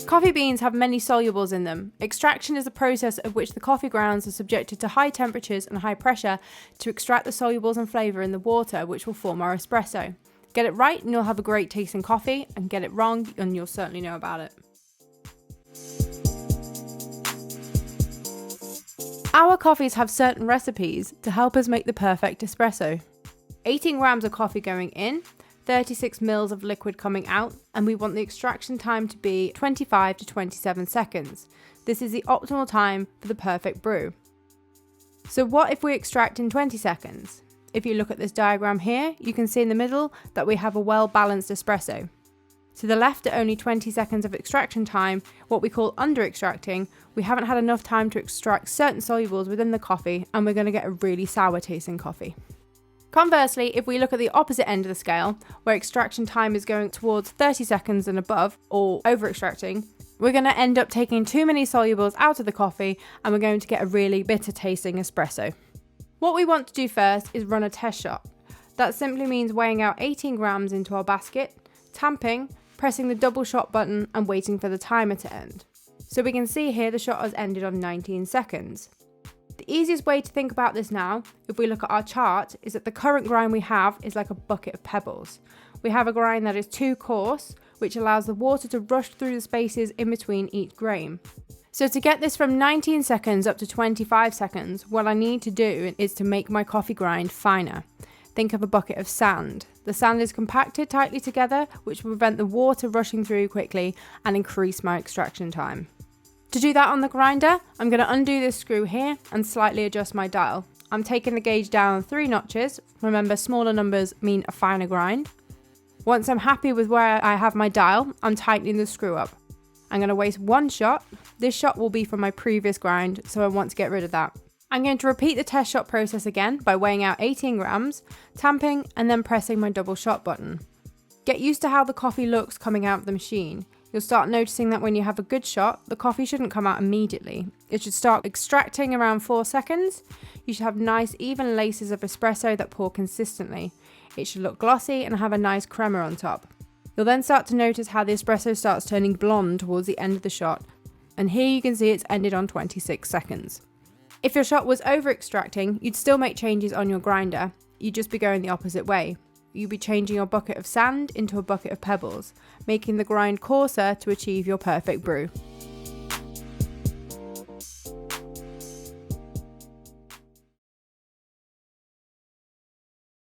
Coffee beans have many solubles in them. Extraction is a process of which the coffee grounds are subjected to high temperatures and high pressure to extract the solubles and flavour in the water, which will form our espresso. Get it right and you'll have a great tasting coffee, and get it wrong and you'll certainly know about it. Our coffees have certain recipes to help us make the perfect espresso. 18 grams of coffee going in, 36 mils of liquid coming out, and we want the extraction time to be 25 to 27 seconds. This is the optimal time for the perfect brew. So what if we extract in 20 seconds? If you look at this diagram here, you can see in the middle that we have a well-balanced espresso. To the left, at only 20 seconds of extraction time, what we call under-extracting, we haven't had enough time to extract certain solubles within the coffee, and we're going to get a really sour tasting coffee. Conversely, if we look at the opposite end of the scale, where extraction time is going towards 30 seconds and above, or over-extracting, we're going to end up taking too many solubles out of the coffee, and we're going to get a really bitter tasting espresso. What we want to do first is run a test shot. That simply means weighing out 18 grams into our basket, tamping, pressing the double shot button and waiting for the timer to end. So we can see here the shot has ended on 19 seconds. The easiest way to think about this now, if we look at our chart, is that the current grind we have is like a bucket of pebbles. We have a grind that is too coarse, which allows the water to rush through the spaces in between each grain. So to get this from 19 seconds up to 25 seconds, what I need to do is to make my coffee grind finer. Think of a bucket of sand. The sand is compacted tightly together, which will prevent the water rushing through quickly and increase my extraction time. To do that on the grinder, I'm going to undo this screw here and slightly adjust my dial. I'm taking the gauge down 3 notches. Remember, smaller numbers mean a finer grind. Once I'm happy with where I have my dial, I'm tightening the screw up. I'm going to waste 1 shot. This shot will be from my previous grind, so I want to get rid of that. I'm going to repeat the test shot process again by weighing out 18 grams, tamping, and then pressing my double shot button. Get used to how the coffee looks coming out of the machine. You'll start noticing that when you have a good shot, the coffee shouldn't come out immediately. It should start extracting around 4 seconds. You should have nice even laces of espresso that pour consistently. It should look glossy and have a nice crema on top. You'll then start to notice how the espresso starts turning blonde towards the end of the shot. And here you can see it's ended on 26 seconds. If your shot was over extracting, you'd still make changes on your grinder. You'd just be going the opposite way. You'd be changing your bucket of sand into a bucket of pebbles, making the grind coarser to achieve your perfect brew.